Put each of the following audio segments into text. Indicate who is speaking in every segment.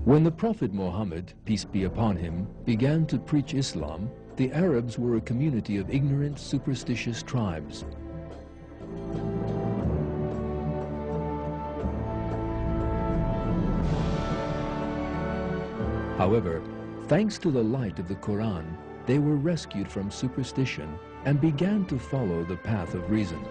Speaker 1: When the Prophet Muhammad, peace be upon him, began to preach Islam, the Arabs were a community of ignorant, superstitious tribes. However, thanks to the light of the Quran, they were rescued from superstition and began to follow the path of reason.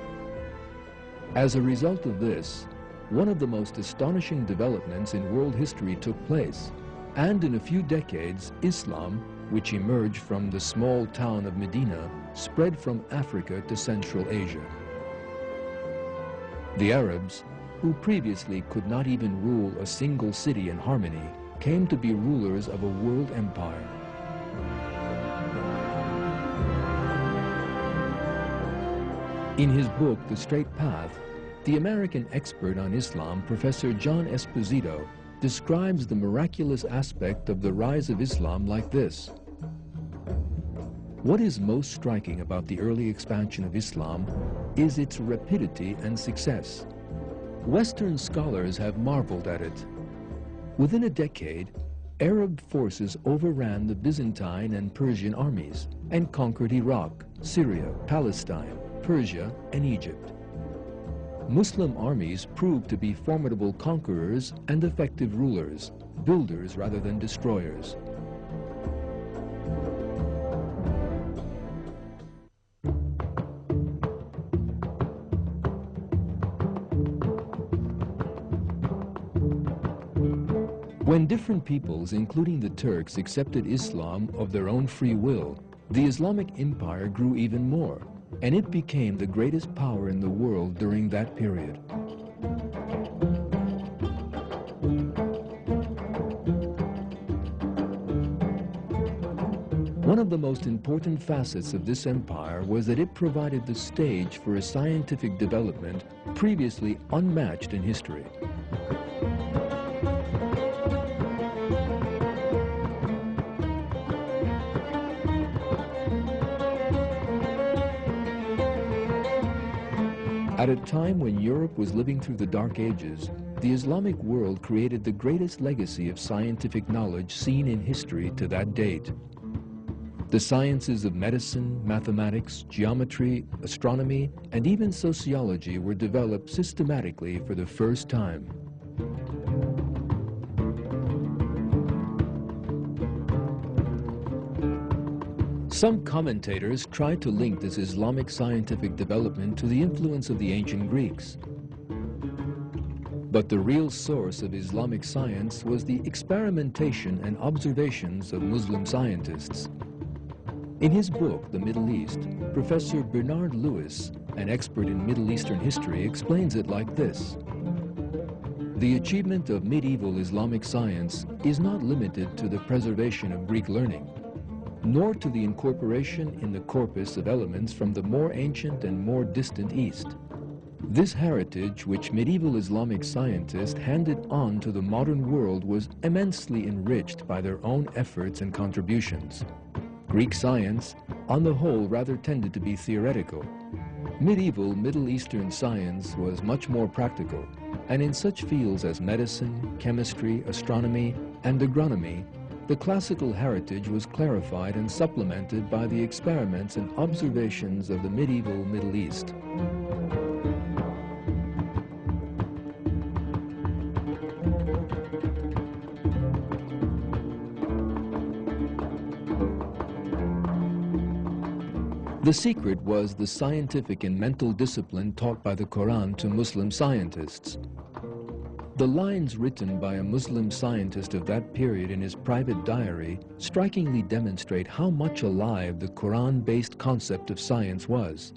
Speaker 1: As a result of this, one of the most astonishing developments in world history took place, and in a few decades, Islam, which emerged from the small town of Medina, spread from Africa to Central Asia. The Arabs, who previously could not even rule a single city in harmony, came to be rulers of a world empire. In his book, The Straight Path, the American expert on Islam, Professor John Esposito, describes the miraculous aspect of the rise of Islam like this. What is most striking about the early expansion of Islam is its rapidity and success. Western scholars have marveled at it. Within a decade, Arab forces overran the Byzantine and Persian armies and conquered Iraq, Syria, Palestine, Persia, and Egypt. Muslim armies proved to be formidable conquerors and effective rulers, builders rather than destroyers. When different peoples, including the Turks, accepted Islam of their own free will, the Islamic Empire grew even more, and it became the greatest power in the world during that period. One of the most important facets of this empire was that it provided the stage for a scientific development previously unmatched in history. At a time when Europe was living through the Dark Ages, the Islamic world created the greatest legacy of scientific knowledge seen in history to that date. The sciences of medicine, mathematics, geometry, astronomy, and even sociology were developed systematically for the first time. Some commentators tried to link this Islamic scientific development to the influence of the ancient Greeks. But the real source of Islamic science was the experimentation and observations of Muslim scientists. In his book, The Middle East, Professor Bernard Lewis, an expert in Middle Eastern history, explains it like this. The achievement of medieval Islamic science is not limited to the preservation of Greek learning, nor to the incorporation in the corpus of elements from the more ancient and more distant East. This heritage, which medieval Islamic scientists handed on to the modern world, was immensely enriched by their own efforts and contributions. Greek science, on the whole, rather tended to be theoretical. Medieval Middle Eastern science was much more practical, and in such fields as medicine, chemistry, astronomy, and agronomy, the classical heritage was clarified and supplemented by the experiments and observations of the medieval Middle East. The secret was the scientific and mental discipline taught by the Quran to Muslim scientists. The lines written by a Muslim scientist of that period in his private diary strikingly demonstrate how much alive the Quran-based concept of science was.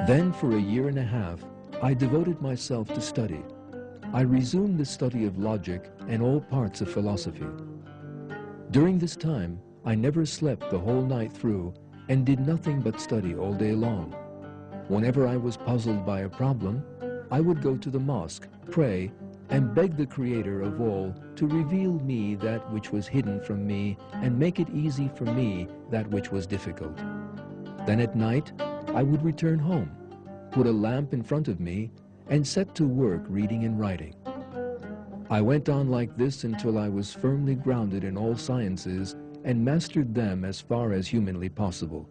Speaker 1: Then, for a year and a half, I devoted myself to study. I resumed the study of logic and all parts of philosophy. During this time, I never slept the whole night through and did nothing but study all day long. Whenever I was puzzled by a problem, I would go to the mosque, pray, and beg the Creator of all to reveal me that which was hidden from me and make it easy for me that which was difficult. Then at night, I would return home, put a lamp in front of me, and set to work reading and writing. I went on like this until I was firmly grounded in all sciences and mastered them as far as humanly possible.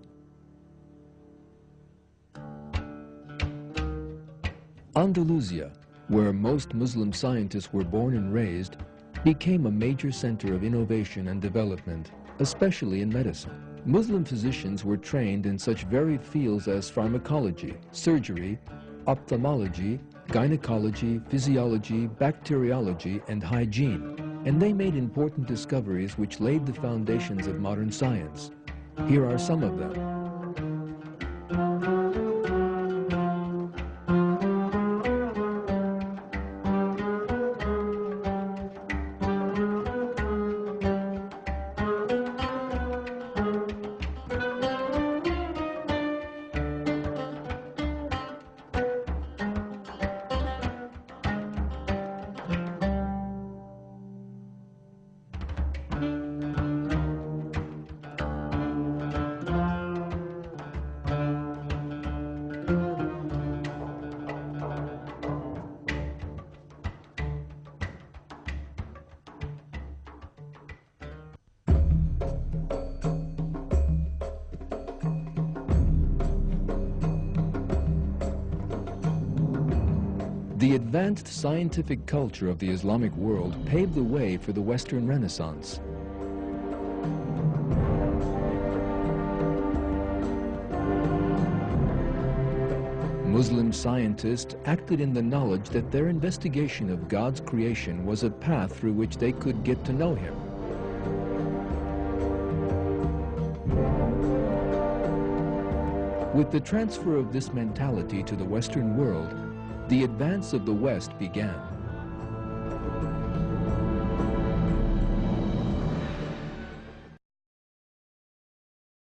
Speaker 1: Andalusia, where most Muslim scientists were born and raised, became a major center of innovation and development, especially in medicine. Muslim physicians were trained in such varied fields as pharmacology, surgery, ophthalmology, gynecology, physiology, bacteriology, and hygiene, and they made important discoveries which laid the foundations of modern science. Here are some of them. The advanced scientific culture of the Islamic world paved the way for the Western Renaissance. Muslim scientists acted in the knowledge that their investigation of God's creation was a path through which they could get to know Him. With the transfer of this mentality to the Western world, the advance of the West began.